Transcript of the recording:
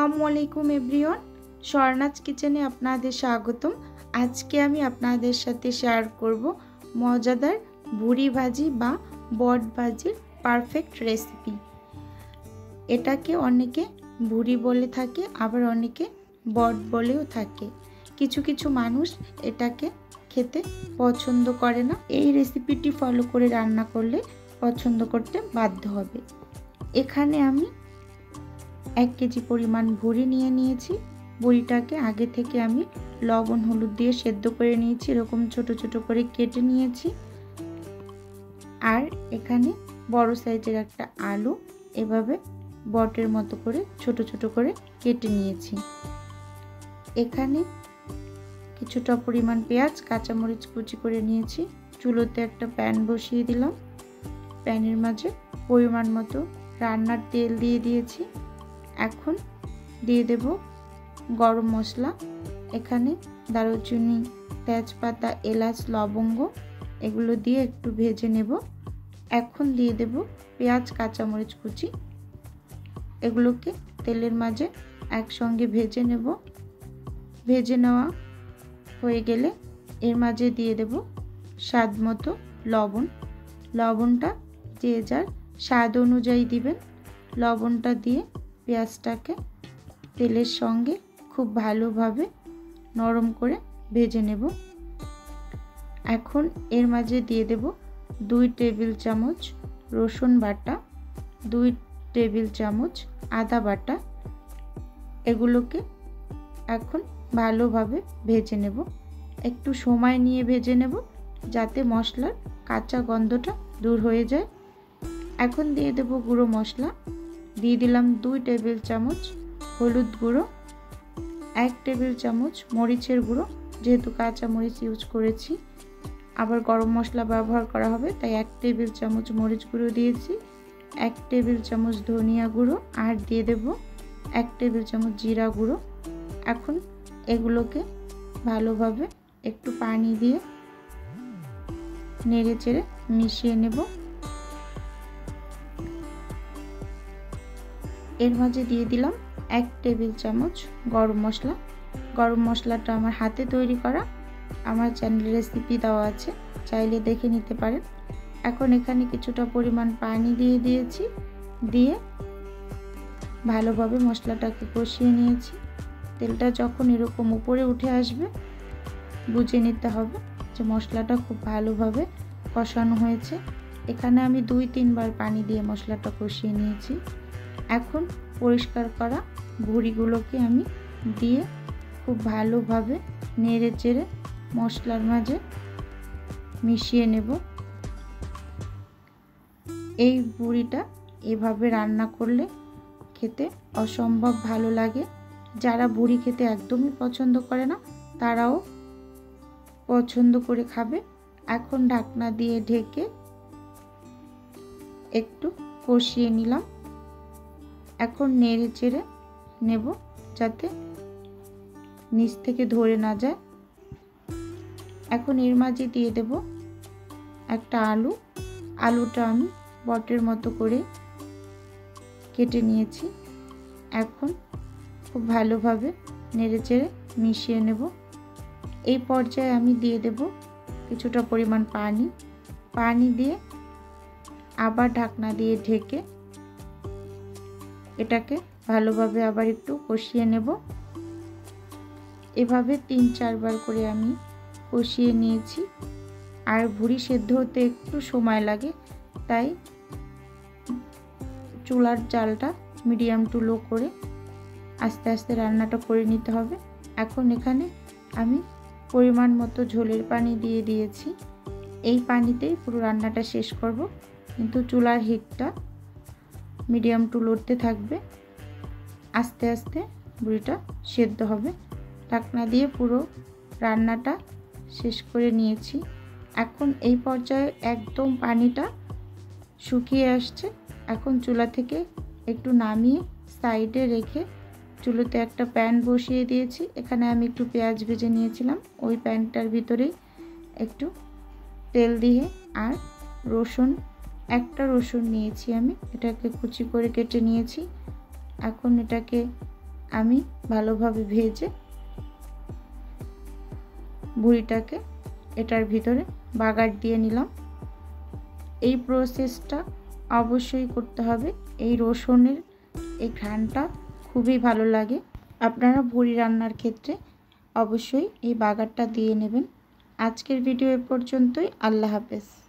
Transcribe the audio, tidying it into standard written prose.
আসসালামু আলাইকুম এভরিওয়ান, স্বর্ণাজ কিচেনে আপনাদের স্বাগতম। আজকে আমি আপনাদের সাথে শেয়ার করব মজাদার ভুড়ি ভাজি বা বট ভাজির পারফেক্ট রেসিপি। এটাকে অনেকে ভুড়ি বলে থাকে, আবার অনেকে বট বলেও থাকে। কিছু কিছু মানুষ এটাকে খেতে পছন্দ করে না। এই রেসিপিটি ফলো করে রান্না করলে পছন্দ করতে বাধ্য হবে। এখানে আমি 1 কেজি পরিমাণ ভুড়ি নিয়েছি। ভুড়িটাকে আগে থেকে আমি লবণ হলুদ দিয়ে সেদ্ধ করে নিয়েছি, এরকম ছোট ছোট করে কেটে নিয়েছি। আর এখানে বড় সাইজের একটা আলু এভাবে বটের মতো করে ছোট ছোট করে কেটে নিয়েছি। এখানে কিছুটা পরিমাণ পেঁয়াজ কাঁচামরিচ কুচি করে নিয়েছি। চুলোতে একটা প্যান বসিয়ে দিলাম। প্যানের মাঝে পরিমাণ মতো রান্নার তেল দিয়ে দিয়েছি। এখন দিয়ে দেব গরম মশলা। এখানে দারুচিনি, তেজপাতা, এলাচ, লবঙ্গ এগুলো দিয়ে একটু ভেজে নেব। এখন দিয়ে দেব পেঁয়াজ কাঁচামরিচ কুচি। এগুলোকে তেলের মাঝে একসঙ্গে ভেজে নেব। ভেজে নেওয়া হয়ে গেলে এর মাঝে দিয়ে দেব স্বাদ মতো লবণ। লবণটা যে যার স্বাদ অনুযায়ী দিবেন। লবণটা দিয়ে পেঁয়াজটাকে তেলের সঙ্গে খুব ভালোভাবে নরম করে ভেজে নেব। এখন এর মাঝে দিয়ে দেব 2 টেবিল চামচ রসুন বাটা, 2 টেবিল চামচ আদা বাটা। এগুলোকে এখন ভালোভাবে ভেজে নেব। একটু সময় নিয়ে ভেজে নেব যাতে মশলার কাঁচা গন্ধটা দূর হয়ে যায়। এখন দিয়ে দেব গুঁড়ো মশলা। দিয়ে দিলাম 2 টেবিল চামচ হলুদ গুঁড়ো, 1 টেবিল চামচ মরিচের গুঁড়ো, যেহেতু কাঁচা মরিচ ইউজ করেছি, আবার গরম মশলা ব্যবহার করা হবে তাই 1 টেবিল চামচ মরিচ গুঁড়ো দিয়েছি, 1 টেবিল চামচ ধনিয়া গুঁড়ো, আর দিয়ে দেব 1 টেবিল চামচ জিরা গুঁড়ো। এখন এগুলোকে ভালোভাবে একটু পানি দিয়ে নেড়ে চেড়ে মিশিয়ে নেব। এর মাঝে দিয়ে দিলাম 1 টেবিল চামচ গরম মশলা। গরম মশলাটা আমার হাতে তৈরি করা, আমার চ্যানেলে রেসিপি দেওয়া আছে, চাইলে দেখে নিতে পারেন। এখন এখানে কিছুটা পরিমাণ পানি দিয়ে দিয়েছি, দিয়ে ভালোভাবে মশলাটাকে কষিয়ে নিয়েছি। তেলটা যখন এরকম উপরে উঠে আসবে বুঝে নিতে হবে যে মশলাটা খুব ভালোভাবে কষানো হয়েছে। এখানে আমি 2-3 বার পানি দিয়ে মশলাটা কষিয়ে নিয়েছি। এখন পরিষ্কার করা ভুড়িগুলোকে আমি দিয়ে খুব ভালোভাবে নেড়ে চেড়ে মশলার মাঝে মিশিয়ে নেব। এই ভুড়িটা এভাবে রান্না করলে খেতে অসম্ভব ভালো লাগে। যারা ভুড়ি খেতে একদমই পছন্দ করে না তারাও পছন্দ করে খাবে। এখন ঢাকনা দিয়ে ঢেকে একটু কষিয়ে নিলাম। এখন নেড়ে চেড়ে নেব যাতে নিচ থেকে ধরে না যায়। এখন এর মাঝে দিয়ে দেব একটা আলু। আলুটা আমি বটের মতো করে কেটে নিয়েছি। এখন খুব ভালোভাবে নেড়ে চেড়ে মিশিয়ে নেব। এই পর্যায়ে আমি দিয়ে দেব কিছুটা পরিমাণ পানি। পানি দিয়ে আবার ঢাকনা দিয়ে ঢেকে এটাকে ভালোভাবে আবার একটু কষিয়ে নেব। এভাবে 3-4 বার করে আমি কষিয়ে নিয়েছি। আর ভুড়ি সেদ্ধ হতে একটু সময় লাগে, তাই চুলার জালটা মিডিয়াম টু লো করে আস্তে আস্তে রান্নাটা করে নিতে হবে। এখন এখানে আমি পরিমাণ মতো ঝোলের পানি দিয়ে দিয়েছি। এই পানিতেই পুরো রান্নাটা শেষ করব, কিন্তু চুলার হিটটা মিডিয়াম টু লোতে থাকবে। আস্তে আস্তে ভুড়িটা সেদ্ধ হবে। ঢাকনা দিয়ে পুরো রান্নাটা শেষ করে নিয়েছি। এখন এই পর্যায়ে একদম পানিটা শুকিয়ে আসছে। এখন চুলা থেকে একটু নামিয়ে সাইডে রেখে চুলোতে একটা প্যান বসিয়ে দিয়েছি। এখানে আমি একটু পেঁয়াজ ভেজে নিয়েছিলাম, ওই প্যানটার ভিতরেই একটু তেল দিয়ে আর একটা রসুন নিয়েছি আমি, এটাকে কুচি করে কেটে নিয়েছি। এখন এটাকে আমি ভালোভাবে ভেজে ভুঁড়িটাকে এটার ভিতরে বাগার দিয়ে নিলাম। এই প্রসেসটা অবশ্যই করতে হবে। এই রসুনের এই ঘ্রাণটা খুবই ভালো লাগে। আপনারা ভুঁড়ি রান্নার ক্ষেত্রে অবশ্যই এই বাগারটা দিয়ে নেবেন। আজকের ভিডিও এ পর্যন্তই। আল্লাহ হাফেজ।